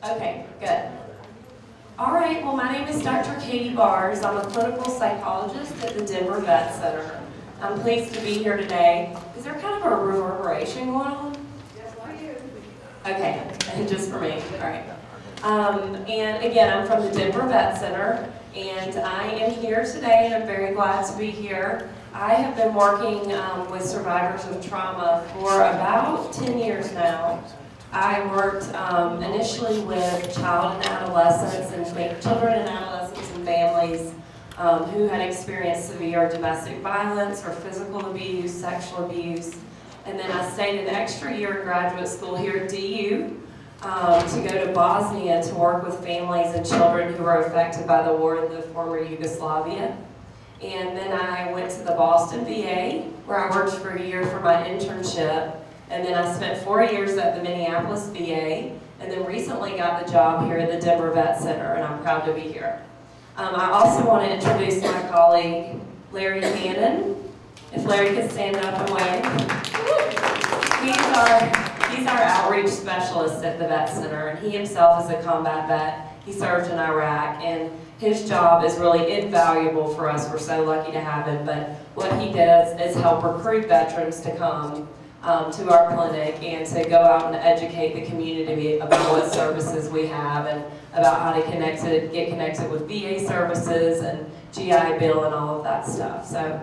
Okay, good. All right, well, my name is Dr. Katie Bars. I'm a clinical psychologist at the Denver Vet Center. I'm pleased to be here today. Is there kind of a reverberation going on? Yes, I do. Okay, and just for me, all right. And again, I'm from the Denver Vet Center, and I am here today, and I'm very glad to be here. I have been working with survivors of trauma for about 10 years now. I worked initially with child and adolescents and children and adolescents and families who had experienced severe domestic violence or physical abuse, sexual abuse. And then I stayed an extra year in graduate school here at DU to go to Bosnia to work with families and children who were affected by the war in the former Yugoslavia. And then I went to the Boston VA, where I worked for a year for my internship. And then I spent 4 years at the Minneapolis VA, and then recently got the job here at the Denver Vet Center, and I'm proud to be here. I also want to introduce my colleague, Larry Cannon. If Larry could stand up and wave. He's our outreach specialist at the Vet Center, and he himself is a combat vet. He served in Iraq, and his job is really invaluable for us. We're so lucky to have him, but what he does is help recruit veterans to come to our clinic and to go out and educate the community about what services we have and about how to get connected with VA services and GI Bill and all of that stuff. So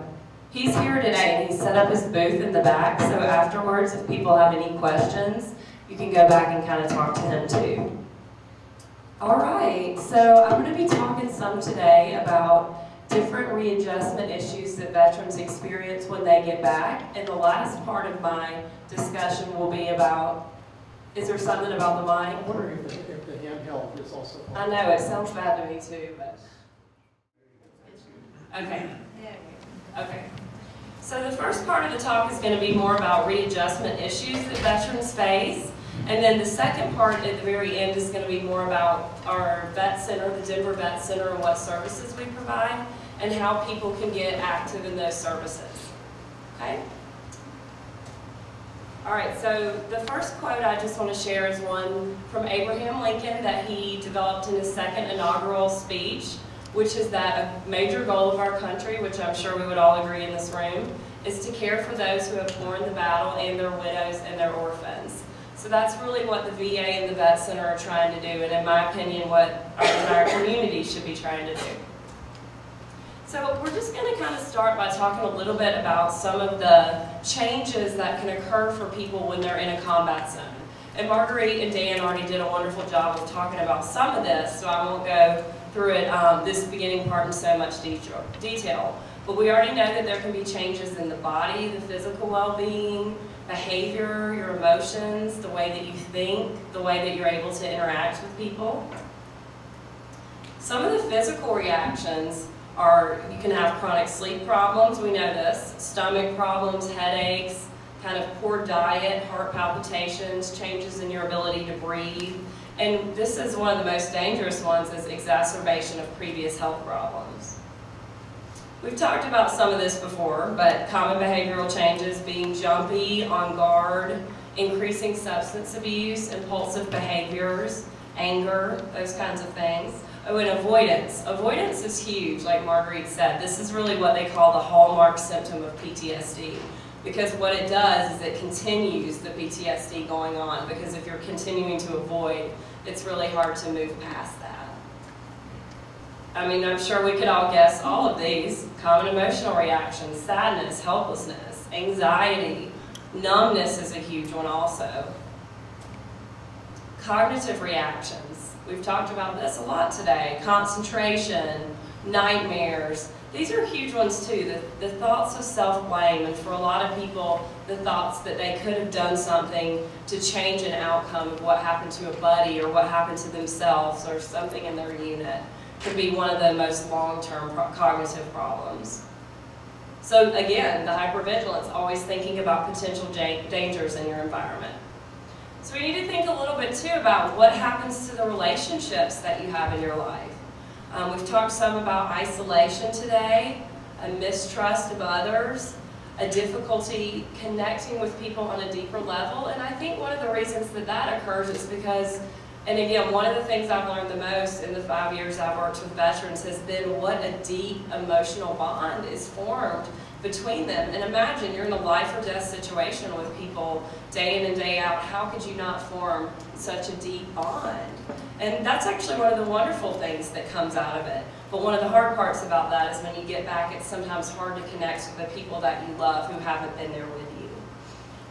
he's here today, and he set up his booth in the back, so afterwards if people have any questions, you can go back and kind of talk to him too. All right, so I'm going to be talking some today about different readjustment issues that veterans experience when they get back. And the last part of my discussion will be about, is there something about the mic? I'm wondering if the handheld is also on. I know, it sounds bad to me too, but. Okay. Okay. So the first part of the talk is going to be more about readjustment issues that veterans face. And then the second part at the very end is going to be more about our vet center, the Denver Vet Center, and what services we provide, and how people can get active in those services. Okay? All right, so the first quote I just want to share is one from Abraham Lincoln that he developed in his second inaugural speech, which is that a major goal of our country, which I'm sure we would all agree in this room, is to care for those who have borne the battle and their widows and their orphans. So that's really what the VA and the Vet Center are trying to do, and in my opinion, what our entire community should be trying to do. So we're just going to kind of start by talking a little bit about some of the changes that can occur for people when they're in a combat zone. And Marguerite and Dan already did a wonderful job of talking about some of this, so I won't go through it, this beginning part in so much detail. But we already know that there can be changes in the body, the physical well-being, behavior, your emotions, the way that you think, the way that you're able to interact with people. Some of the physical reactions are, you can have chronic sleep problems, we know this, stomach problems, headaches, kind of poor diet, heart palpitations, changes in your ability to breathe. And this is one of the most dangerous ones, is exacerbation of previous health problems. We've talked about some of this before, but common behavioral changes, being jumpy, on guard, increasing substance abuse, impulsive behaviors, anger, those kinds of things. Oh, and avoidance. Avoidance is huge, like Marguerite said. This is really what they call the hallmark symptom of PTSD. Because what it does is it continues the PTSD going on, because if you're continuing to avoid, it's really hard to move past that. I mean, I'm sure we could all guess all of these. Common emotional reactions, sadness, helplessness, anxiety, numbness is a huge one also. Cognitive reactions. We've talked about this a lot today. Concentration, nightmares. These are huge ones too. The thoughts of self-blame, and for a lot of people, the thoughts that they could have done something to change an outcome of what happened to a buddy or what happened to themselves or something in their unit, could be one of the most long-term cognitive problems. So again, the hypervigilance, always thinking about potential dangers in your environment. So we need to think a little bit too about what happens to the relationships that you have in your life. We've talked some about isolation today, a mistrust of others, a difficulty connecting with people on a deeper level, and I think one of the reasons that that occurs is because And again, one of the things I've learned the most in the 5 years I've worked with veterans has been what a deep emotional bond is formed between them. And imagine you're in a life or death situation with people day in and day out. How could you not form such a deep bond? And that's actually one of the wonderful things that comes out of it. But one of the hard parts about that is when you get back, it's sometimes hard to connect with the people that you love who haven't been there with you.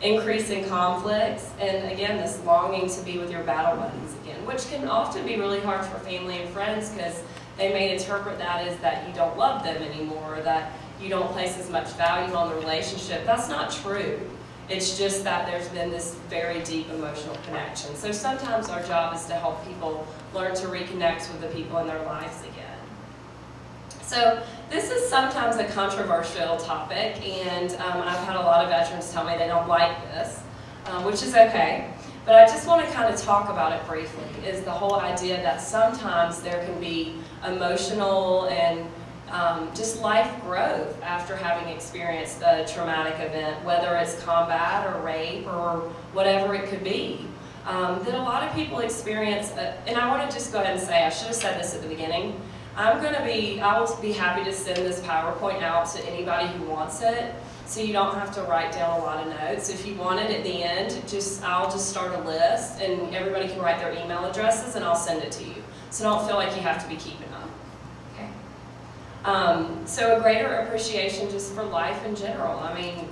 Increasing conflicts, and again, this longing to be with your battle buddies again, which can often be really hard for family and friends because they may interpret that as that you don't love them anymore, or that you don't place as much value on the relationship. That's not true. It's just that there's been this very deep emotional connection. So sometimes our job is to help people learn to reconnect with the people in their lives again. So this is sometimes a controversial topic, and I've had a lot of veterans tell me they don't like this, which is okay. But I just want to kind of talk about it briefly, is the whole idea that sometimes there can be emotional and just life growth after having experienced a traumatic event, whether it's combat or rape or whatever it could be. That a lot of people experience, and I want to just go ahead and say, I should have said this at the beginning, I will be happy to send this PowerPoint out to anybody who wants it, so you don't have to write down a lot of notes. If you want it at the end, I'll just start a list, and everybody can write their email addresses, and I'll send it to you. So don't feel like you have to be keeping them. Okay. So a greater appreciation just for life in general. I mean,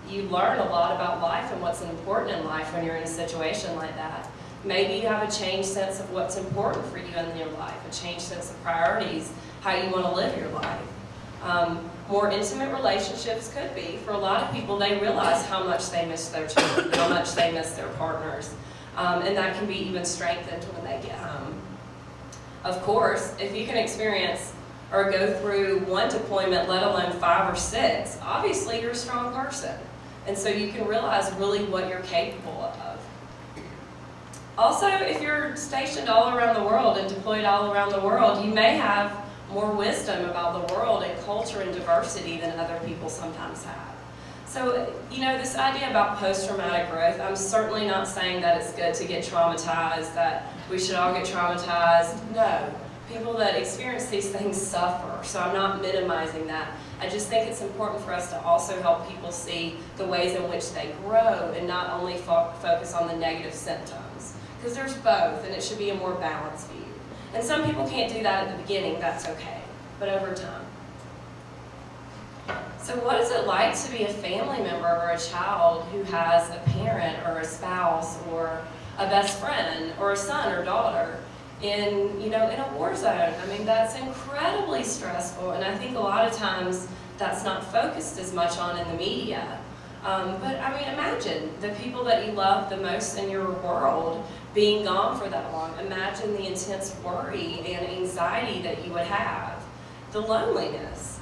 you learn a lot about life and what's important in life when you're in a situation like that. Maybe you have a changed sense of what's important for you in your life, a changed sense of priorities, how you want to live your life. More intimate relationships could be. For a lot of people, they realize how much they miss their children, how much they miss their partners, and that can be even strengthened when they get home. Of course, if you can experience or go through one deployment, let alone 5 or 6, obviously you're a strong person, and so you can realize really what you're capable of. Also, if you're stationed all around the world and deployed all around the world, you may have more wisdom about the world and culture and diversity than other people sometimes have. So, you know, this idea about post-traumatic growth, I'm certainly not saying that it's good to get traumatized, that we should all get traumatized. No. People that experience these things suffer, so I'm not minimizing that. I just think it's important for us to also help people see the ways in which they grow and not only focus on the negative symptoms. Because there's both, and it should be a more balanced view. And some people can't do that at the beginning, that's okay, but over time. So what is it like to be a family member or a child who has a parent or a spouse or a best friend or a son or daughter in a war zone? I mean, that's incredibly stressful, and I think a lot of times that's not focused as much on in the media. But I mean, imagine the people that you love the most in your world being gone for that long. Imagine the intense worry and anxiety that you would have, the loneliness.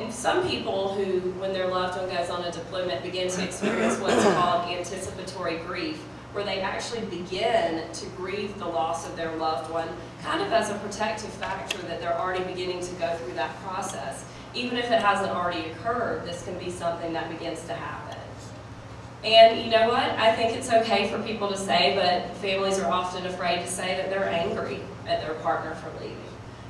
Some people who, when their loved one goes on a deployment, begin to experience what's called anticipatory grief, where they actually begin to grieve the loss of their loved one, kind of as a protective factor that they're already beginning to go through that process. Even if it hasn't already occurred, this can be something that begins to happen. And you know what? I think it's okay for people to say, but families are often afraid to say that they're angry at their partner for leaving.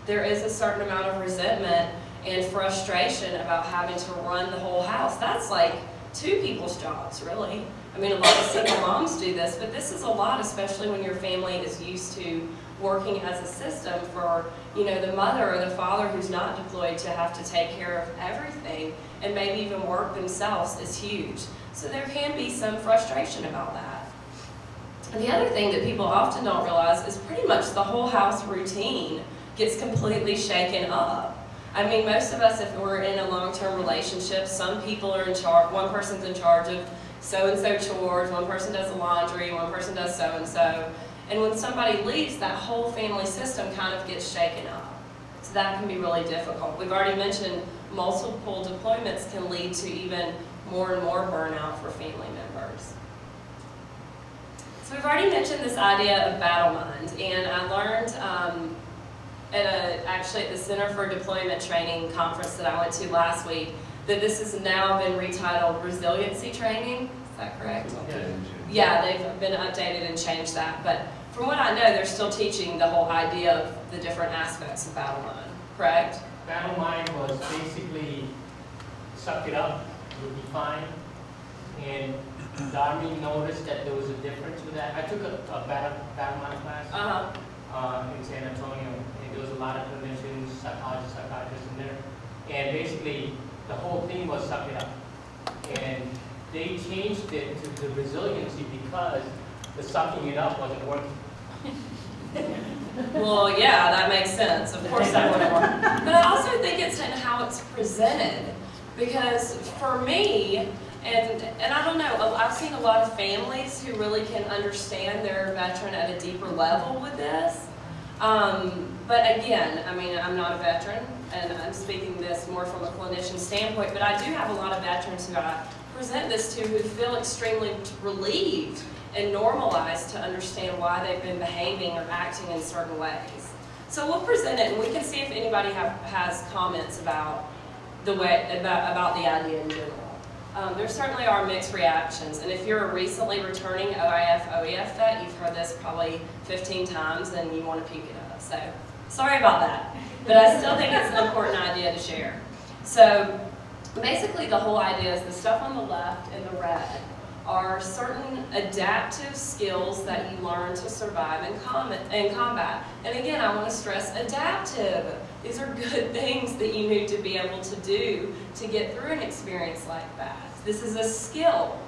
There is a certain amount of resentment and frustration about having to run the whole house. That's like 2 people's jobs, really. I mean, a lot of single moms do this, but this is a lot, especially when your family is used to working as a system for, the mother or the father who's not deployed to have to take care of everything and maybe even work themselves is huge. So there can be some frustration about that. And the other thing that people often don't realize is pretty much the whole house routine gets completely shaken up. I mean, most of us, if we're in a long-term relationship, some people are in charge, one person's in charge of so-and-so chores, one person does the laundry, one person does so-and-so. And when somebody leaves, that whole family system kind of gets shaken up. So that can be really difficult. We've already mentioned multiple deployments can lead to even more and more burnout for family members. So we've already mentioned this idea of battle mind, and I learned actually at the Center for Deployment Training conference that I went to last week that this has now been retitled resiliency training. Is that correct? Okay. Yeah, they've been updated and changed that. But from what I know, they're still teaching the whole idea of the different aspects of battle mind, correct? Battle mind was basically suck it up, you'll be fine. And Darby noticed that there was a difference with that. I took a battle mind class in San Antonio, and there was a lot of clinicians, psychiatrists in there. And basically, the whole thing was suck it up. And they changed it to the resiliency because the sucking it up wasn't working. Well, yeah, that makes sense. Of course that wouldn't work. But I also think it's in how it's presented. Because for me, and I don't know, I've seen a lot of families who really can understand their veteran at a deeper level with this. But again, I mean, I'm not a veteran, and I'm speaking this more from a clinician standpoint, but I do have a lot of veterans who I present this to who feel extremely relieved and normalized to understand why they've been behaving or acting in certain ways. So we'll present it, and we can see if anybody has comments about the about the idea in general. There certainly are mixed reactions, and if you're a recently returning OIF, OEF vet, you've heard this probably 15 times and you want to puke it up. So sorry about that, but I still think it's an important idea to share. So basically the whole idea is the stuff on the left and the red are certain adaptive skills that you learn to survive in combat. And again, I want to stress adaptive. These are good things that you need to be able to do to get through an experience like that. This is a skill.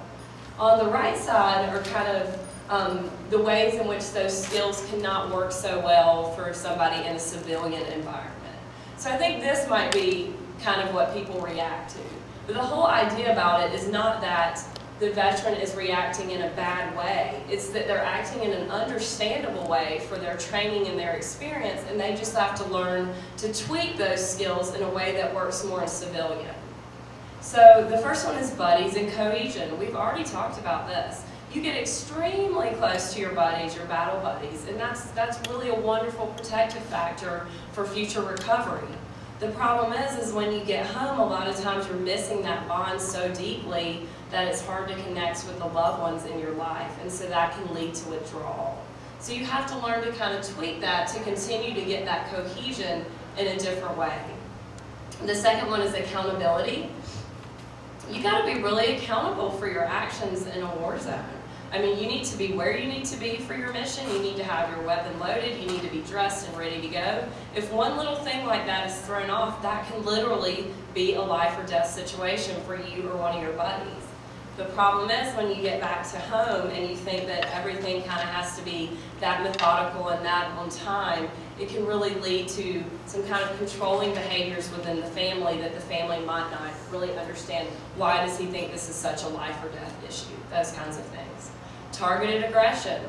On the right side are kind of the ways in which those skills cannot work so well for somebody in a civilian environment. So I think this might be kind of what people react to. But the whole idea about it is not that the veteran is reacting in a bad way. It's that they're acting in an understandable way for their training and their experience, and they just have to learn to tweak those skills in a way that works more as civilian. So the first one is buddies and cohesion. We've already talked about this. You get extremely close to your buddies, your battle buddies, and that's really a wonderful protective factor for future recovery. The problem is when you get home, a lot of times you're missing that bond so deeply that it's hard to connect with the loved ones in your life, and so that can lead to withdrawal. So you have to learn to kind of tweak that to continue to get that cohesion in a different way. The second one is accountability. You got to be really accountable for your actions in a war zone. I mean, you need to be where you need to be for your mission. You need to have your weapon loaded. You need to be dressed and ready to go. If one little thing like that is thrown off, that can literally be a life or death situation for you or one of your buddies. The problem is when you get back to home and you think that everything kind of has to be that methodical and that on time, it can really lead to some kind of controlling behaviors within the family that the family might not really understand. Why does he think this is such a life or death issue? Those kinds of things. Targeted aggression.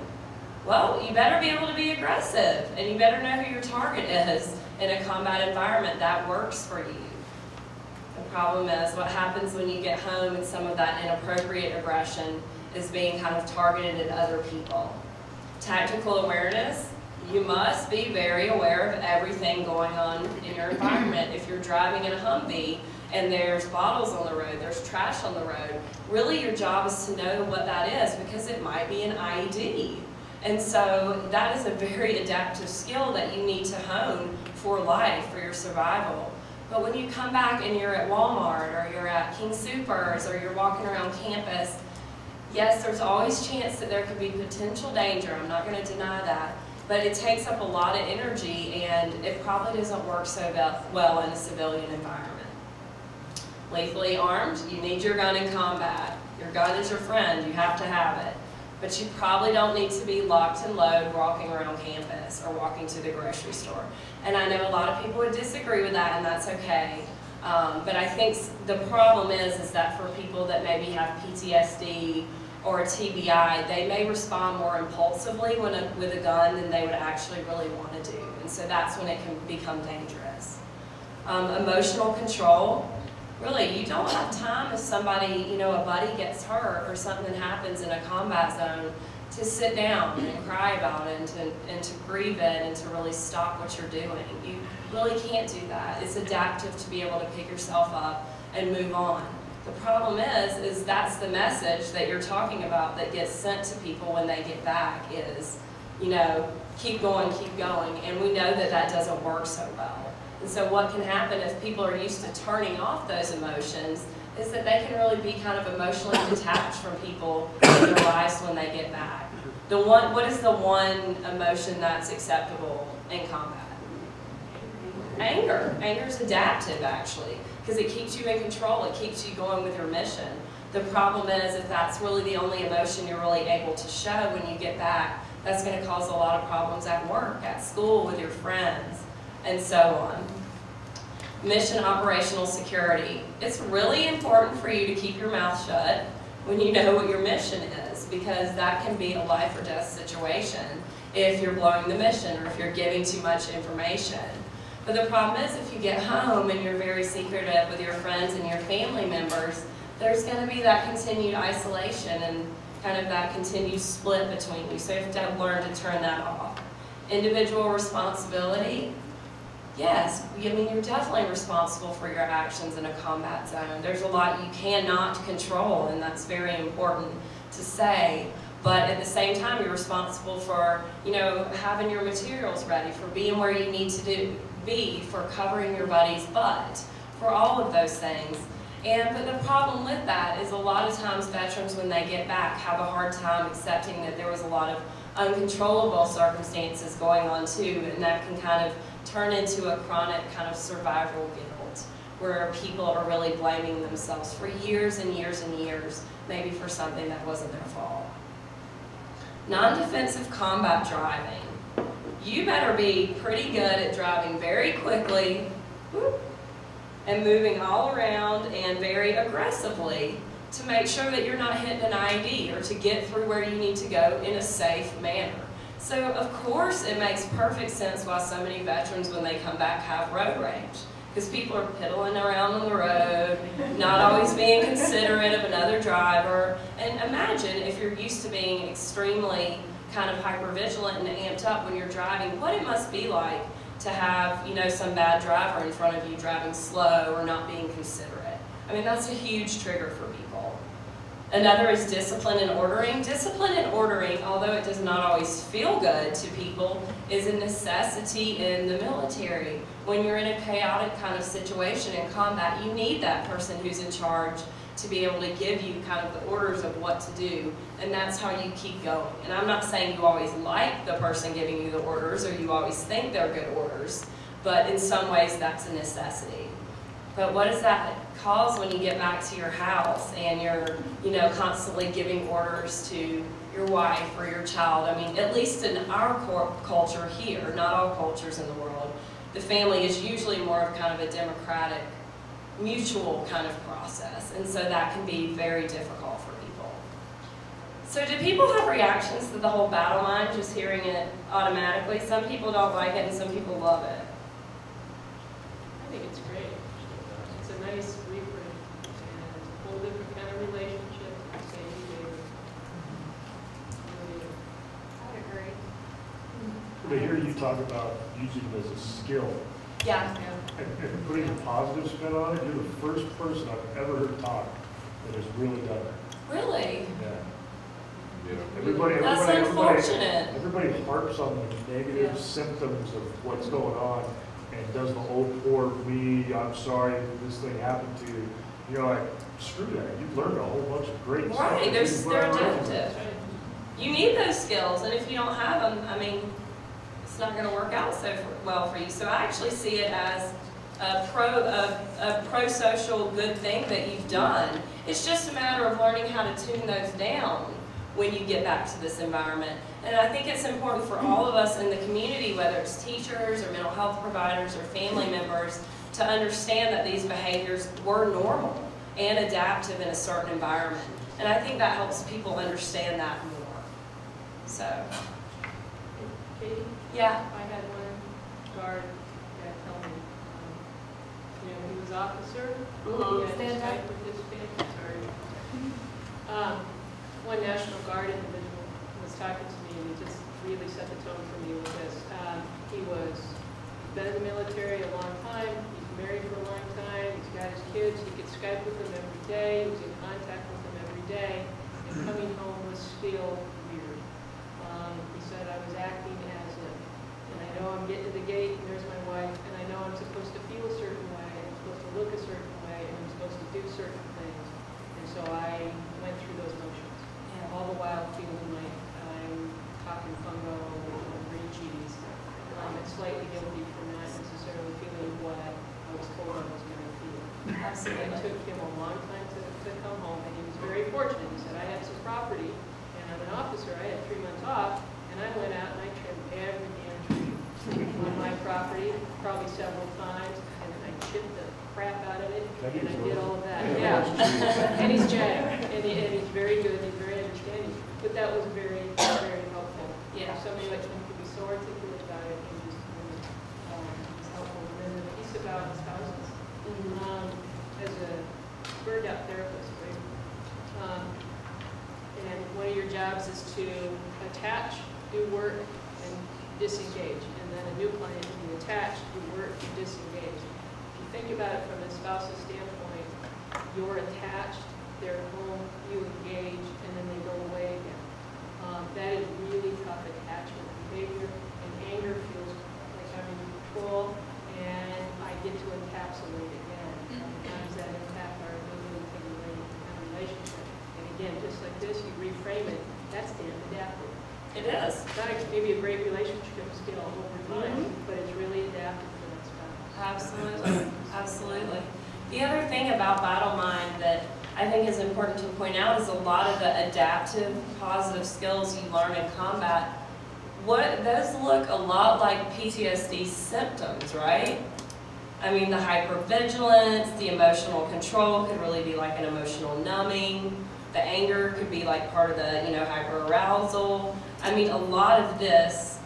Well, you better be able to be aggressive, and you better know who your target is in a combat environment that works for you. The problem is what happens when you get home and some of that inappropriate aggression is being kind of targeted at other people. Tactical awareness. You must be very aware of everything going on in your environment. If you're driving in a Humvee and there's bottles on the road, there's trash on the road, really your job is to know what that is because it might be an IED. And so that is a very adaptive skill that you need to hone for life, for your survival. But when you come back and you're at Walmart or you're at King Soopers or you're walking around campus, yes, there's always chance that there could be potential danger. I'm not going to deny that. But it takes up a lot of energy and it probably doesn't work so well in a civilian environment. Lethally armed, you need your gun in combat. Your gun is your friend, you have to have it. But you probably don't need to be locked and loaded walking around campus or walking to the grocery store. And I know a lot of people would disagree with that, and that's okay. But I think the problem is that for people that maybe have PTSD or a TBI, they may respond more impulsively with a gun than they would actually really want to do. And so that's when it can become dangerous. Emotional control. Really, you don't have time if somebody, you know, a buddy gets hurt or something happens in a combat zone to sit down and cry about it and to grieve it and to really stop what you're doing. You really can't do that. It's adaptive to be able to pick yourself up and move on. The problem is that's the message that you're talking about that gets sent to people when they get back is you know, keep going, and we know that that doesn't work so well. And so what can happen if people are used to turning off those emotions is that they can really be kind of emotionally detached from people in their lives when they get back. What is the one emotion that's acceptable in combat? Anger. Anger is adaptive, actually, because it keeps you in control. It keeps you going with your mission. The problem is if that's really the only emotion you're really able to show when you get back, that's going to cause a lot of problems at work, at school, with your friends, and so on. Mission operational security. It's really important for you to keep your mouth shut when you know what your mission is, because that can be a life or death situation if you're blowing the mission or if you're giving too much information. But the problem is if you get home and you're very secretive with your friends and your family members, there's going to be that continued isolation and kind of that continued split between you. So you have to learn to turn that off. Individual responsibility. Yes, I mean, you're definitely responsible for your actions in a combat zone. There's a lot you cannot control, and that's very important to say. But at the same time, you're responsible for, you know, having your materials ready, for being where you need to be, for covering your buddy's butt, for all of those things. But the problem with that is a lot of times veterans, when they get back, have a hard time accepting that there was a lot of uncontrollable circumstances going on too, and that can kind of turn into a chronic kind of survival guilt, where people are really blaming themselves for years and years and years, maybe for something that wasn't their fault. Non-defensive combat driving. You better be pretty good at driving very quickly, and moving all around and very aggressively to make sure that you're not hitting an IED or to get through where you need to go in a safe manner. So of course it makes perfect sense why so many veterans when they come back have road rage, because people are piddling around on the road, not always being considerate of another driver. And imagine if you're used to being extremely kind of hypervigilant and amped up when you're driving, what it must be like to have, you know, some bad driver in front of you driving slow or not being considerate. I mean, that's a huge trigger for people. Another is discipline and ordering. Discipline and ordering, although it does not always feel good to people, is a necessity in the military. When you're in a chaotic kind of situation in combat, you need that person who's in charge to be able to give you kind of the orders of what to do, and that's how you keep going. And I'm not saying you always like the person giving you the orders or you always think they're good orders, but in some ways that's a necessity. But what does that cause when you get back to your house and you're, you know, constantly giving orders to your wife or your child? I mean, at least in our culture here, not all cultures in the world, the family is usually more of kind of a democratic, mutual kind of process, and so that can be very difficult for people. So do people have reactions to the whole battle mind, just hearing it automatically? Some people don't like it and some people love it. I think it's great. It's a nice reframe and a whole different kind of relationship. Same behavior. I agree. To hear you talk about using it as a skill Yeah. and putting a positive spin on it, you're the first person I've ever heard talk that has really done it. Really? Yeah. Everybody harps on the negative symptoms of what's going on and does the whole poor me, I'm sorry that this thing happened to you. You're like, screw that. You've learned a whole bunch of great stuff. Right, they're adaptive. You need those skills, and if you don't have them, I mean, it's not going to work out so well for you. So I actually see it as a pro-social good thing that you've done. It's just a matter of learning how to tune those down when you get back to this environment. And I think it's important for all of us in the community, whether it's teachers or mental health providers or family members, to understand that these behaviors were normal and adaptive in a certain environment. And I think that helps people understand that more. So, Katie? yeah. I had one guard that told me, you know, he was officer. He had Stand to up. Skype with his family. Sorry. One National Guard individual was talking to me, and he just really set the tone for me with this. He's been in the military a long time. He's married for a long time. He's got his kids. He could Skype with them every day. He was in contact with them every day. And coming home was still weird. He said, I was certain things. And so I went through those motions, all the while feeling like I'm talking fungo or green cheese. I'm slightly guilty for not necessarily feeling what I was told I was going to feel. Absolutely. It took him a long time to come home, and he was very fortunate. He said, I have some property, and I'm an officer. I had 3 months off, and I went out and I trimmed every damn tree on my property, probably several times, and then I chipped the crap out of it, and I did all of that. Yeah, and he's Jack, and he's very good, he's very understanding, but that was very, very helpful. Yeah. Somebody like him could be so articulate about it, and just it's helpful. And then the piece about spouses, as a burned out therapist, right? And one of your jobs is to attach, do work, and disengage. And then a new client can be attached, do work, and disengage. If you think about it from a spouse's standpoint, you're attached, they're home, you engage, and then they go away again. That is really tough attachment behavior, and anger feels like I'm in control, and I get to encapsulate again. How does that impact our ability to relate in a relationship? And again, just like this, you reframe it, that's damn adaptive. It is. It's not maybe a great relationship skill over time, but it's really adaptive for that spouse. Absolutely, absolutely. The other thing about Battle Mind that I think is important to point out is a lot of the adaptive, positive skills you learn in combat. Those look a lot like PTSD symptoms, right? I mean, the hypervigilance, the emotional control could really be like an emotional numbing. The anger could be like part of the, hyperarousal. I mean, a lot of this,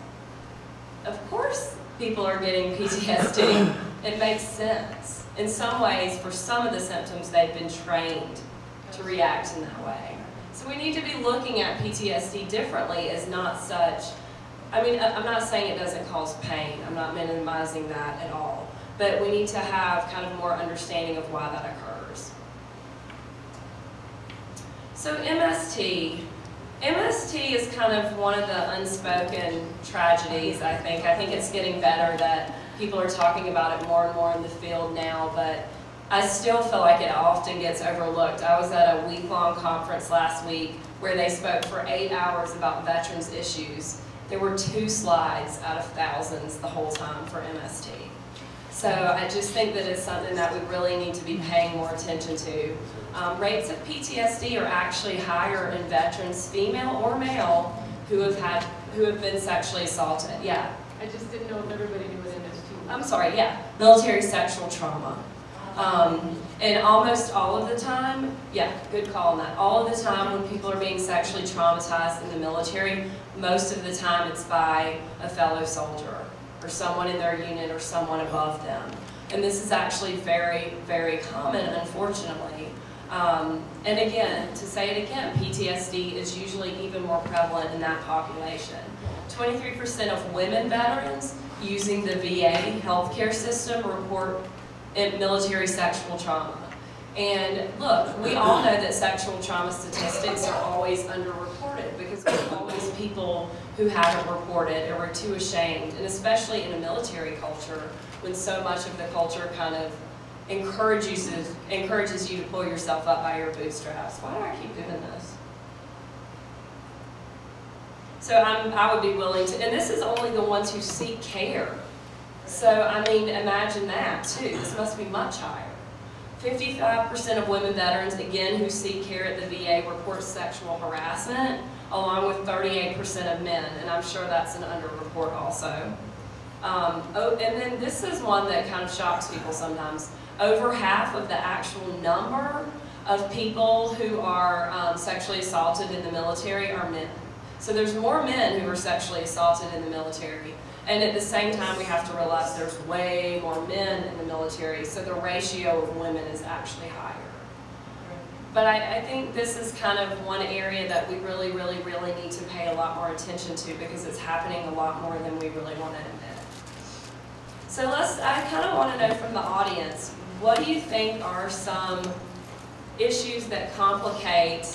of course, people are getting PTSD. It makes sense. In some ways, for some of the symptoms, they've been trained to react in that way. So we need to be looking at PTSD differently as not such, I mean, I'm not saying it doesn't cause pain. I'm not minimizing that at all. But we need to have kind of more understanding of why that occurs. So MST. MST is kind of one of the unspoken tragedies, I think. I think it's getting better that people are talking about it more and more in the field now, but I still feel like it often gets overlooked. I was at a week-long conference last week where they spoke for 8 hours about veterans' issues. There were 2 slides out of thousands the whole time for MST. So I just think that it's something that we really need to be paying more attention to. Rates of PTSD are actually higher in veterans, female or male, who have been sexually assaulted. Yeah. I just didn't know if everybody knew what MST was. I'm sorry, yeah, military sexual trauma. And almost all of the time, yeah, good call on that. All of the time when people are being sexually traumatized in the military, most of the time it's by a fellow soldier or someone in their unit or someone above them. And this is actually very, very common, unfortunately. And again, to say it again, PTSD is usually even more prevalent in that population. 23% of women veterans using the VA healthcare system report military sexual trauma. And look, we all know that sexual trauma statistics are always underreported because there's always people who haven't reported or are too ashamed, and especially in a military culture when so much of the culture kind of encourages you to pull yourself up by your bootstraps. Why do I keep doing this? So I would be willing to, and this is only the ones who seek care. So, I mean, imagine that too. This must be much higher. 55% of women veterans, again, who seek care at the VA report sexual harassment, along with 38% of men, and I'm sure that's an underreport also. And then this is one that kind of shocks people sometimes. Over half of the actual number of people who are sexually assaulted in the military are men. So there's more men who are sexually assaulted in the military. And at the same time, we have to realize there's way more men in the military, so the ratio of women is actually higher. But I think this is kind of one area that we really, really, really need to pay a lot more attention to because it's happening a lot more than we really want to admit. So I kind of want to know from the audience, what do you think are some issues that complicate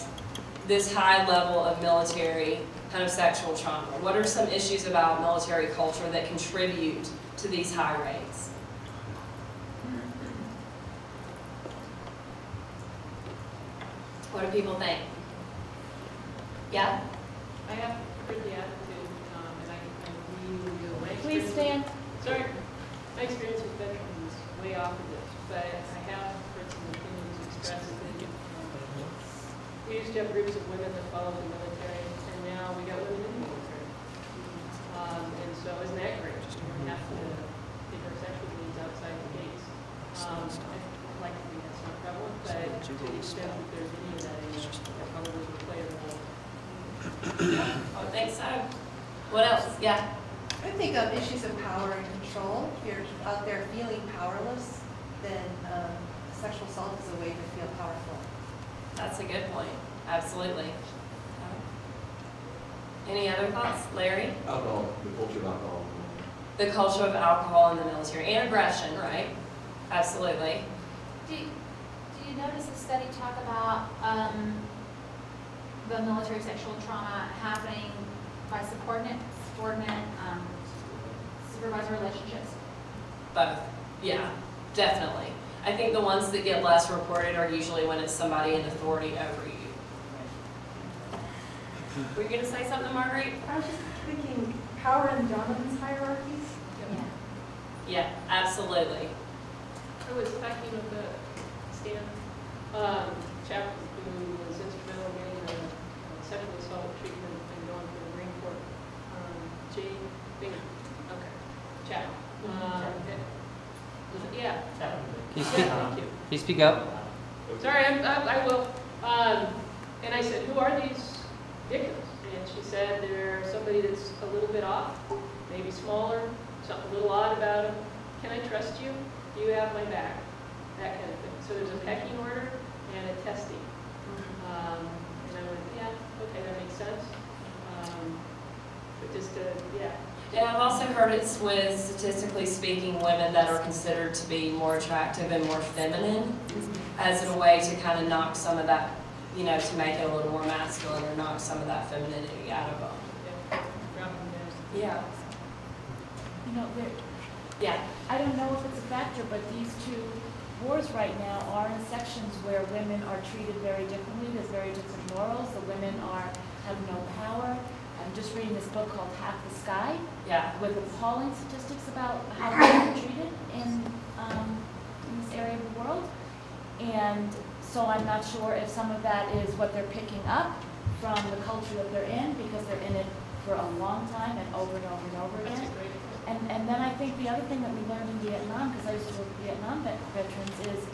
this high level of military kind of sexual trauma? What are some issues about military culture that contribute to these high rates? What do people think? Yeah? I have heard the attitude, and I really do. My Please experience- stand. Sorry. My experience with veterans is way off of this, but I have heard some opinions expressed that we used to have groups of women that followed the military, and now we got women in the military. And so isn't that great? We don't have to take our sexual needs outside the gates. I'd like to think that's not prevalent, but to the extent that there's any of that in it, that probably would play a role. I would think so. What else? Yeah? I think of issues of power and control. If you're out there feeling powerless, then sexual assault is a way to feel powerful. That's a good point. Absolutely. Any other thoughts? Larry? Alcohol, the culture of alcohol. The culture of alcohol in the military and aggression, right? Absolutely. Do you notice the study talk about the military sexual trauma happening by subordinate supervisor relationships? Both. Yeah, definitely. I think the ones that get less reported are usually when it's somebody in authority over you. Were you going to say something, Marguerite? I was just thinking power and dominance hierarchies. Yeah. Yeah, absolutely. I was talking with the Stan chaplain who was instrumental in getting a sexual assault treatment and going for the Marine Corps. Jane Bingham. Okay. Chaplain. Yeah. Can Yeah, thank you. Can you speak up? Sorry, I will. And I said, who are these victims? And she said they're somebody that's a little bit off, maybe smaller, something a little odd about them. Can I trust you? Do you have my back? That kind of thing. So there's a pecking order and a testing. And I went, yeah, okay, that makes sense. But just yeah. And I've also heard it's with, statistically speaking, women that are considered to be more attractive and more feminine as a way to kind of knock some of that, you know, to make it a little more masculine or knock some of that femininity out of them. Yeah. You know, Yeah. I don't know if it's a factor, but these two wars right now are in sections where women are treated very differently. There's very different morals. The women have no power. I'm just reading this book called Half the Sky, Yeah. with appalling statistics about how women are treated in this area of the world. And so I'm not sure if some of that is what they're picking up from the culture that they're in, because they're in it for a long time and over and over and over That's again. a great point. And then I think the other thing that we learned in Vietnam, because I used to work with Vietnam veterans, is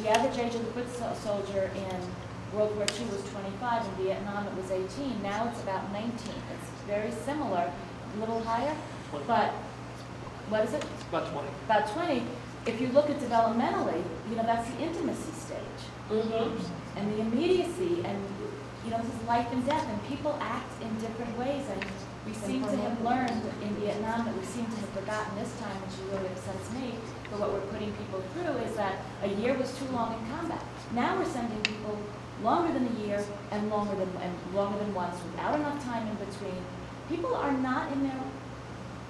the average age of the foot soldier in World War II was 25. In Vietnam, it was 18. Now it's about 19. It's very similar, a little higher, but what is it? It's about 20. About 20. If you look at developmentally, you know, that's the intimacy stage. Mm-hmm. And the immediacy, and you know, this is life and death, and people act in different ways, and we seem to have learned in Vietnam that we seem to have forgotten this time, which really upsets me, for what we're putting people through, is that a year was too long in combat. Now we're sending people longer than a year and longer than once, without enough time in between. People are not in their,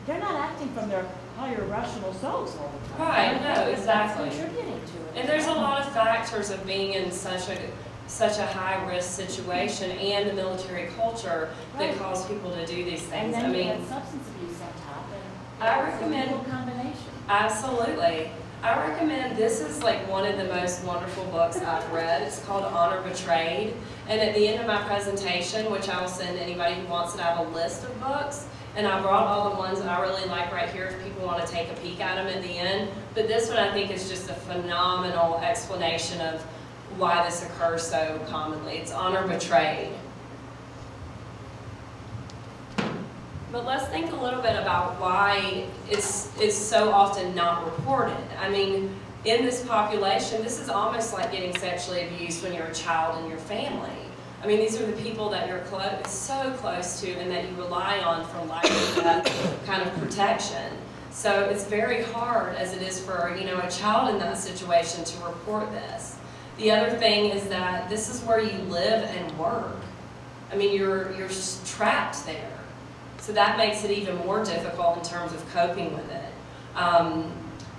they're not acting from their higher rational selves all the time. Right, And I no, think that exactly. That's contributing to it. And there's a lot of factors of being in such a high-risk situation and the military culture that Right. cause people to do these things. And then I you mean, add substance abuse on top, and I it's a recommend- little combination. absolutely. I recommend, this is like one of the most wonderful books I've read. It's called Honor Betrayed. And at the end of my presentation, which I will send anybody who wants it, I have a list of books. And I brought all the ones that I really like right here if people want to take a peek at them at the end. But this one I think is just a phenomenal explanation of why this occurs so commonly. It's Honor Betrayed. But let's think a little bit about why it's so often not reported. I mean, in this population, this is almost like getting sexually abused when you're a child in your family. I mean, these are the people that you're so close to and that you rely on for life and death kind of protection. So it's very hard, as it is for, you know, a child in that situation, to report this. The other thing is that this is where you live and work. I mean, you're trapped there. So that makes it even more difficult in terms of coping with it.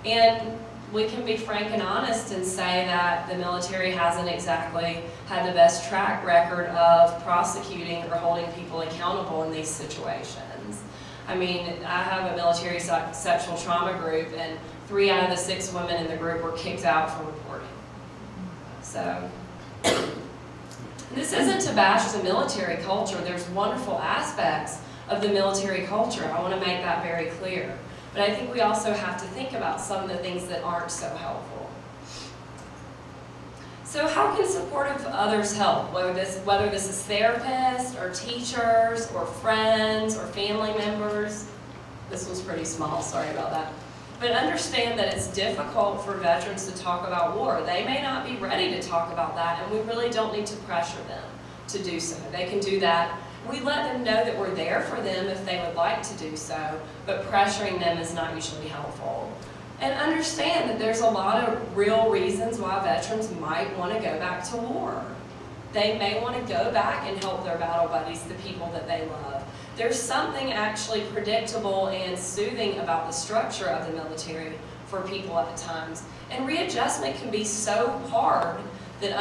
And we can be frank and honest and say that the military hasn't exactly had the best track record of prosecuting or holding people accountable in these situations. I mean, I have a military sexual trauma group, and 3 out of the 6 women in the group were kicked out for reporting. So, this isn't to bash the military culture. There's wonderful aspects of the military culture. I want to make that very clear. But I think we also have to think about some of the things that aren't so helpful. So how can supportive others help? Whether this is therapists or teachers or friends or family members. This was pretty small, sorry about that. But understand that it's difficult for veterans to talk about war. They may not be ready to talk about that, and we really don't need to pressure them to do so. They can do that. We let them know that we're there for them if they would like to do so, but pressuring them is not usually helpful. And understand that there's a lot of real reasons why veterans might want to go back to war. They may want to go back and help their battle buddies, the people that they love. There's something actually predictable and soothing about the structure of the military for people at times. And readjustment can be so hard that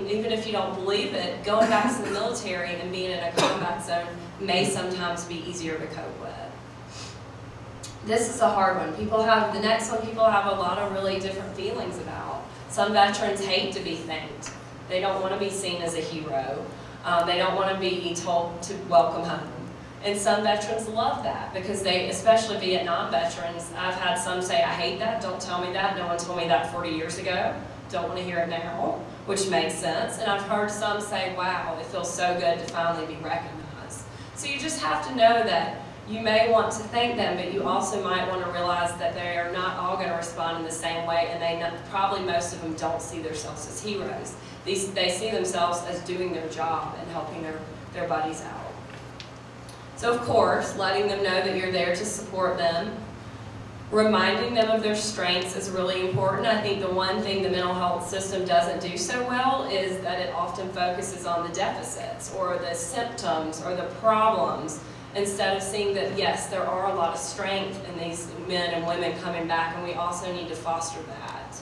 even if you don't believe it, going back to the military and being in a combat zone may sometimes be easier to cope with. This is a hard one. The next one people have a lot of really different feelings about. Some veterans hate to be thanked. They don't want to be seen as a hero. They don't want to be told to welcome home. And some veterans love that because especially Vietnam veterans, I've had some say, I hate that, don't tell me that, no one told me that 40 years ago. Don't want to hear it now, which makes sense. And I've heard some say, wow, it feels so good to finally be recognized. So you just have to know that you may want to thank them, but you also might want to realize that they are not all going to respond in the same way, and probably most of them don't see themselves as heroes. They see themselves as doing their job and helping their buddies out. So of course, letting them know that you're there to support them. Reminding them of their strengths is really important. I think the one thing the mental health system doesn't do so well is that it often focuses on the deficits or the symptoms or the problems instead of seeing that, yes, there are a lot of strength in these men and women coming back, and we also need to foster that.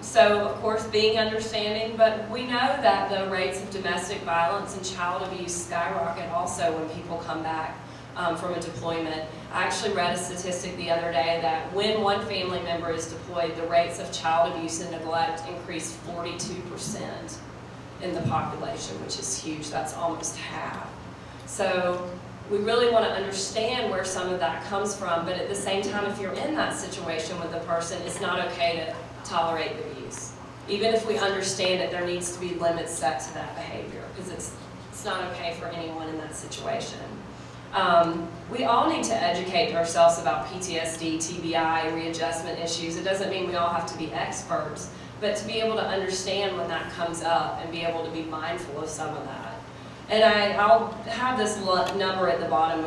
So, of course, being understanding, but we know that the rates of domestic violence and child abuse skyrocket also when people come back from a deployment. I actually read a statistic the other day that when one family member is deployed, the rates of child abuse and neglect increase 42% in the population, which is huge. That's almost half. So we really want to understand where some of that comes from, but at the same time, if you're in that situation with a person, it's not okay to tolerate the abuse. Even if we understand that there needs to be limits set to that behavior, because it's not okay for anyone in that situation. We all need to educate ourselves about PTSD, TBI, readjustment issues. It doesn't mean we all have to be experts, but to be able to understand when that comes up and be able to be mindful of some of that. And I'll have this number at the bottom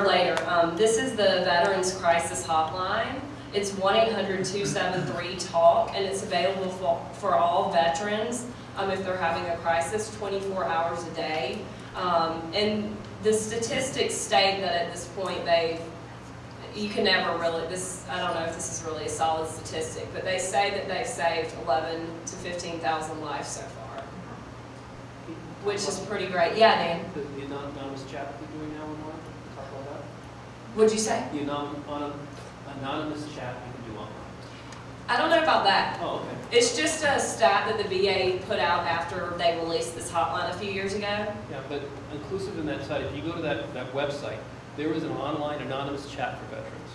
later. This is the Veterans Crisis Hotline. It's 1-800-273-TALK, and it's available for all veterans if they're having a crisis, 24 hours a day. And the statistics state that at this point you can never really, I don't know if this is really a solid statistic, but they say that they've saved 11,000 to 15,000 lives so far, which is pretty great. Yeah, Dan? The anonymous chat that you're doing now online, talk about that? What'd you say? The anonymous chat you can do online. I don't know about that. Oh, okay. It's just a stat that the VA put out after they released this hotline a few years ago. Yeah, but inclusive in that site, if you go to that website, there is an online anonymous chat for veterans.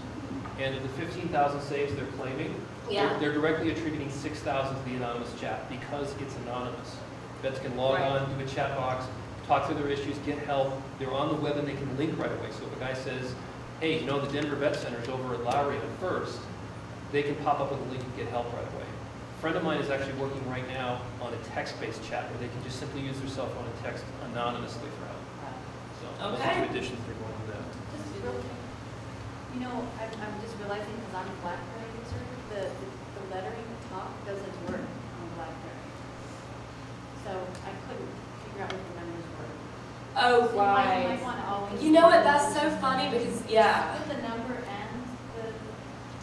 And of the 15,000 saves they're claiming, they're directly attributing 6,000 to the anonymous chat because it's anonymous. Vets can log on, do a chat box, talk through their issues, get help. They're on the web and they can link right away. So if a guy says, hey, the Denver Vet Center's over at Lowry at First, they can pop up with a link and get help right away. A friend of mine is actually working right now on a text-based chat where they can just simply use their cell phone and text anonymously for help. So those are two additions they're going to that. Just real quick. I'm just realizing because I'm a BlackBerry user, the lettering, the top doesn't work on BlackBerry. So I couldn't figure out what the numbers were. Oh, so right. You might want to always. You know what? That's so funny because, yeah. Put the number and the.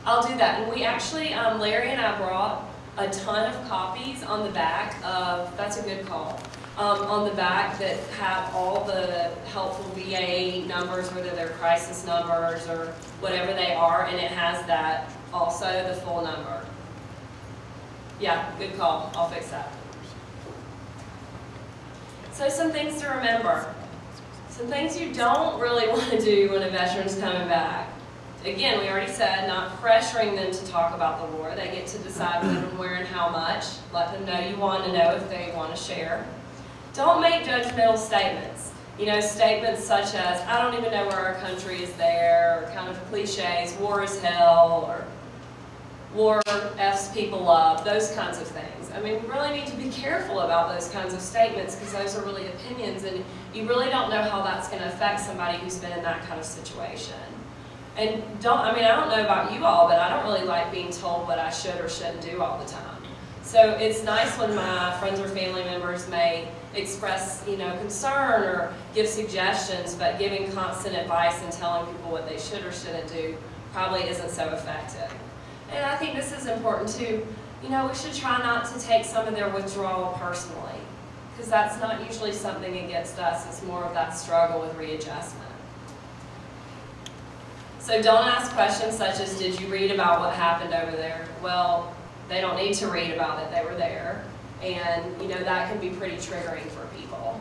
I'll do that. And we actually, Larry and I brought a ton of copies on the back of, that's a good call, on the back that have all the helpful VA numbers, whether they're crisis numbers or whatever they are, and it has that also, the full number. Yeah, good call. I'll fix that. So some things to remember. Some things you don't really want to do when a veteran's coming back. Again, we already said, not pressuring them to talk about the war. They get to decide when and where and how much. Let them know you want to know if they want to share. Don't make judgmental statements. You know, statements such as, I don't even know where our country is there, or kind of cliches, war is hell, or war F's people up, those kinds of things. I mean, we really need to be careful about those kinds of statements because those are really opinions, and you really don't know how that's going to affect somebody who's been in that kind of situation. And I don't know about you all, but I don't really like being told what I should or shouldn't do all the time. So it's nice when my friends or family members may express, concern or give suggestions, but giving constant advice and telling people what they should or shouldn't do probably isn't so effective. And I think this is important too. We should try not to take some of their withdrawal personally, because that's not usually something against us. It's more of that struggle with readjustment. So don't ask questions such as, did you read about what happened over there? Well, they don't need to read about it. They were there. And, that can be pretty triggering for people.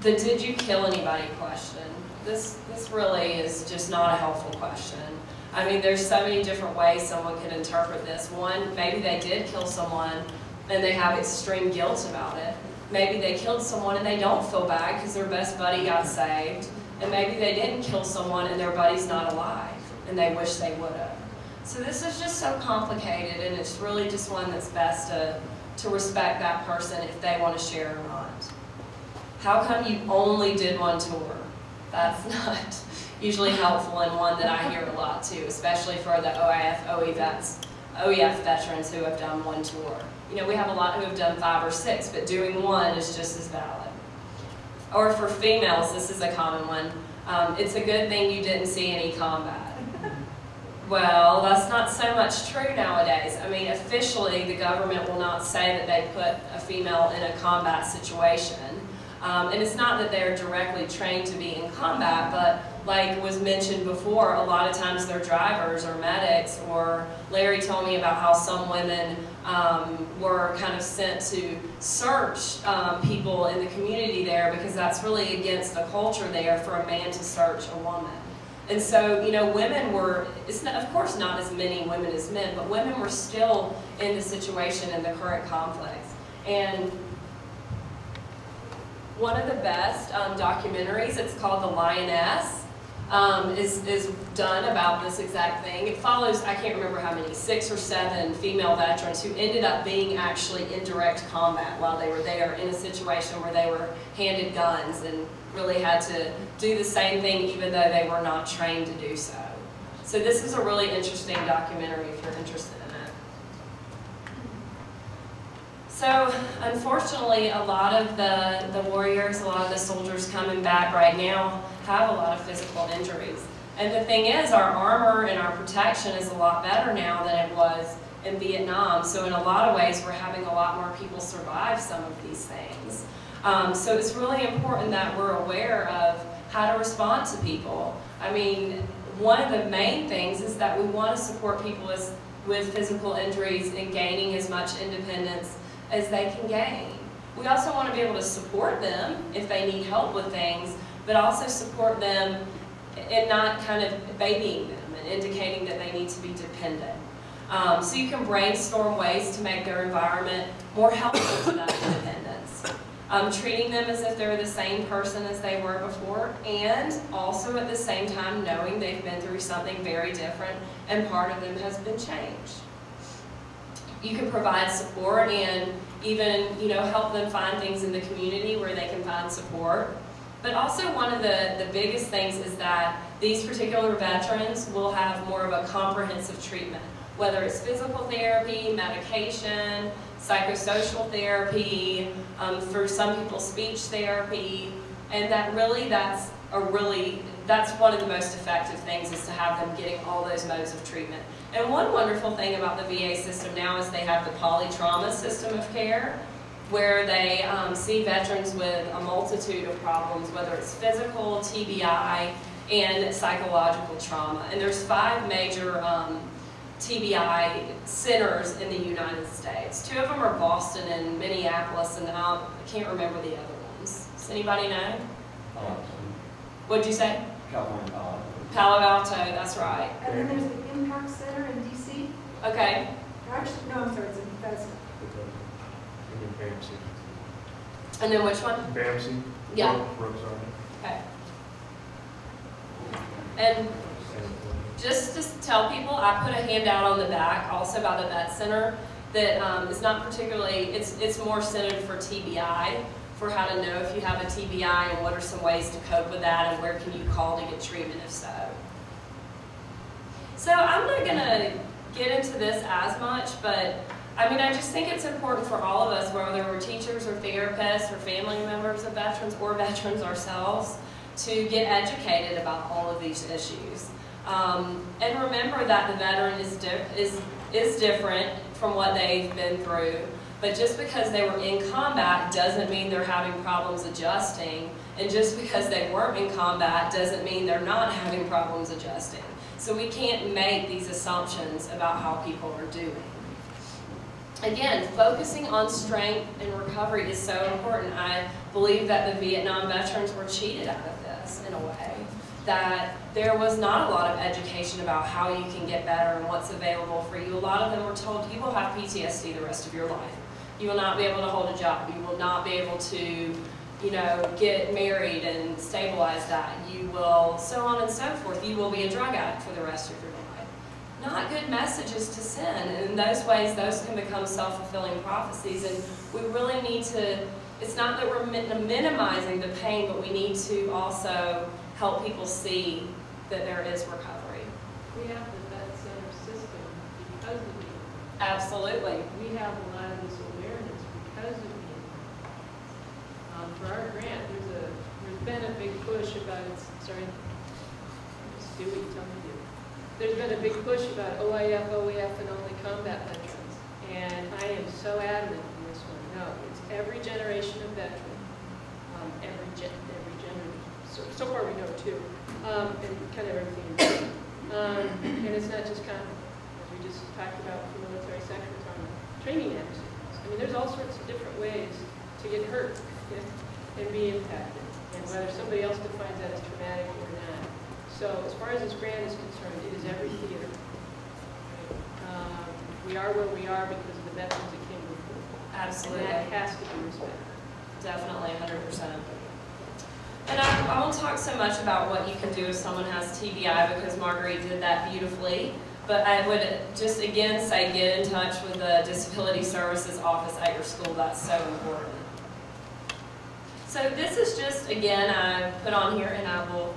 The did you kill anybody question, this really is just not a helpful question. I mean, there's so many different ways someone could interpret this. One, maybe they did kill someone and they have extreme guilt about it. Maybe they killed someone and they don't feel bad because their best buddy got saved. And maybe they didn't kill someone and their buddy's not alive and they wish they would have. So this is just so complicated, and it's really just one that's best to respect that person if they want to share or not. How come you only did one tour? That's not usually helpful, and one that I hear a lot too, especially for the OEF veterans who have done one tour. We have a lot who have done 5 or 6, but doing one is just as valid. Or for females, this is a common one. It's a good thing you didn't see any combat. Well, that's not so much true nowadays. I mean, officially, the government will not say that they put a female in a combat situation. And it's not that they're directly trained to be in combat, but like was mentioned before, a lot of times they're drivers or medics, or Larry told me about how some women were kind of sent to search people in the community there, because that's really against the culture there for a man to search a woman. And so, women were, it's not, of course not as many women as men, but women were still in the situation in the current conflicts. And one of the best documentaries, it's called The Lioness, is done about this exact thing. It follows, I can't remember how many, 6 or 7 female veterans who ended up being actually in direct combat while they were there in a situation where they were handed guns and really had to do the same thing even though they were not trained to do so. So this is a really interesting documentary if you're interested in it. So unfortunately, a lot of the warriors, a lot of the soldiers coming back right now have a lot of physical injuries. And the thing is, our armor and our protection is a lot better now than it was in Vietnam. So in a lot of ways, we're having a lot more people survive some of these things. So it's really important that we're aware of how to respond to people. I mean, one of the main things is that we want to support people with physical injuries and gaining as much independence as they can gain. We also want to be able to support them if they need help with things, but also support them and not kind of babying them and indicating that they need to be dependent. So you can brainstorm ways to make their environment more helpful to that independence. Treating them as if they're the same person as they were before, and also at the same time knowing they've been through something very different and part of them has been changed. You can provide support and even, help them find things in the community where they can find support. But also one of the biggest things is that these particular veterans will have more of a comprehensive treatment, whether it's physical therapy, medication, psychosocial therapy, for some people speech therapy, and that's that's one of the most effective things, is to have them getting all those modes of treatment. And one wonderful thing about the VA system now is they have the polytrauma system of care, where they see veterans with a multitude of problems, whether it's physical, TBI, and psychological trauma. And there's 5 major TBI centers in the United States. 2 of them are Boston and Minneapolis, and I can't remember the other ones. Does anybody know? What'd you say? California Palo Alto. Palo Alto, that's right. And then there's the Impact Center in DC. Okay. Actually, no, I'm sorry, it's in Bethesda. And then which one? BAMC? Yeah. Brooks Army. Okay. And just to tell people, I put a handout on the back also about the Vet Center that is not particularly, it's more centered for TBI, for how to know if you have a TBI and what are some ways to cope with that and where can you call to get treatment if so. So I'm not going to get into this as much, but I mean, I just think it's important for all of us, whether we're teachers or therapists or family members of veterans or veterans ourselves, to get educated about all of these issues. And remember that the veteran is different from what they've been through, but just because they were in combat doesn't mean they're having problems adjusting, and just because they weren't in combat doesn't mean they're not having problems adjusting. So we can't make these assumptions about how people are doing. Again, focusing on strength and recovery is so important. I believe that the Vietnam veterans were cheated out of this in a way, that there was not a lot of education about how you can get better and what's available for you. A lot of them were told, you will have PTSD the rest of your life. You will not be able to hold a job. You will not be able to, you know, get married and stabilize that. You will, so on and so forth. You will be a drug addict for the rest of your life. Not good messages to send, and in those ways, those can become self-fulfilling prophecies, and we really need to, it's not that we're minimizing the pain, but we need to also help people see that there is recovery. We have the Vet Center system because of you. Absolutely. We have a lot of this awareness because of you. For our grant, there's been a big push about, sorry, just do what you tell me to do. There's been a big push about OIF, OEF, and only combat veterans. And I am so adamant in this one. No, it's every generation of veteran, every generation. So far we know 2, and kind of everything in between. And it's not just kind of, as we just talked about for military sexual trauma, training accidents. I mean, there's all sorts of different ways to get hurt and be impacted, and whether somebody else defines that as traumatic or not. So as far as this grant is concerned, it is every theater. We are where we are because of the veterans that came before. Absolutely. And that has to be respected. Definitely, 100%. And I won't talk so much about what you can do if someone has TBI, because Marguerite did that beautifully. But I would just again say, get in touch with the Disability Services office at your school. That's so important. So this is just, again, I put on here, and I will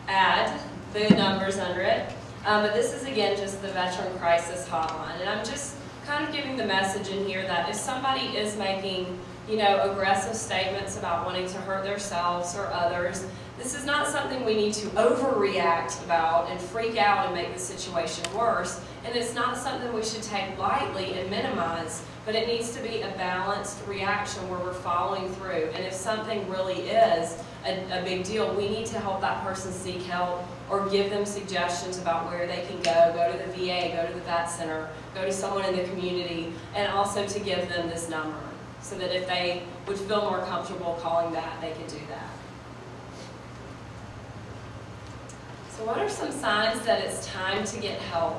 add the numbers under it. But this is, again, just the Veteran Crisis Hotline. And I'm just kind of giving the message in here that if somebody is making, you know, aggressive statements about wanting to hurt themselves or others, this is not something we need to overreact about and freak out and make the situation worse. And it's not something we should take lightly and minimize, but it needs to be a balanced reaction where we're following through. And if something really is a big deal, we need to help that person seek help or give them suggestions about where they can go to the VA, go to the Vet Center, go to someone in the community, and also to give them this number so that if they would feel more comfortable calling that, they can do that. So what are some signs that it's time to get help?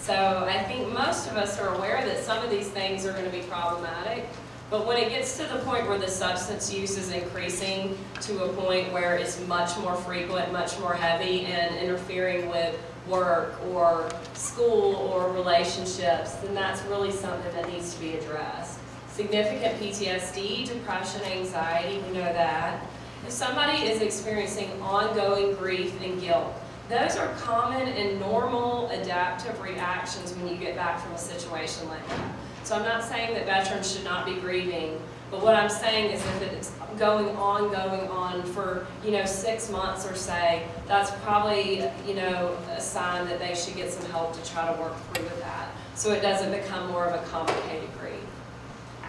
So I think most of us are aware that some of these things are going to be problematic, but when it gets to the point where the substance use is increasing to a point where it's much more frequent, much more heavy, and interfering with work or school or relationships, then that's really something that needs to be addressed. Significant PTSD, depression, anxiety, we know that. If somebody is experiencing ongoing grief and guilt, those are common and normal adaptive reactions when you get back from a situation like that. So I'm not saying that veterans should not be grieving, But what I'm saying is if it's going on for, 6 months or say, that's probably, a sign that they should get some help to try to work through with that, so it doesn't become more of a complicated grief.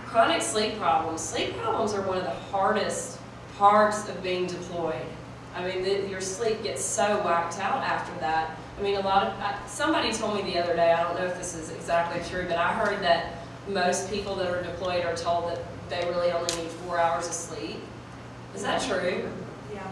Chronic sleep problems. Sleep problems are one of the hardest parts of being deployed. I mean, your sleep gets so whacked out after that. I mean, somebody told me the other day, I don't know if this is exactly true, but I heard that most people that are deployed are told that they really only need 4 hours of sleep. Is that true? Yeah.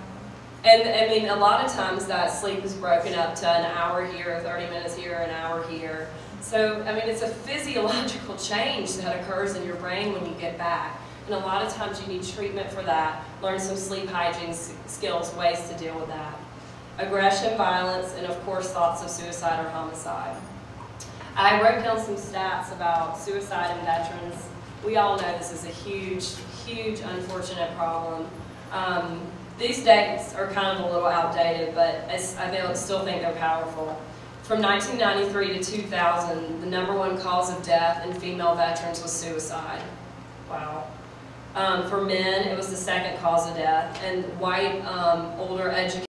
And I mean, a lot of times that sleep is broken up to an hour here, 30 minutes here, an hour here. So, I mean, it's a physiological change that occurs in your brain when you get back. And a lot of times you need treatment for that, learn some sleep hygiene skills, ways to deal with that. Aggression, violence, and of course thoughts of suicide or homicide. I wrote down some stats about suicide in veterans. We all know this is a huge, huge unfortunate problem. These dates are kind of a little outdated, but I still think they're powerful. From 1993 to 2000, the #1 cause of death in female veterans was suicide. Wow. For men, it was the second cause of death, and white, older, educated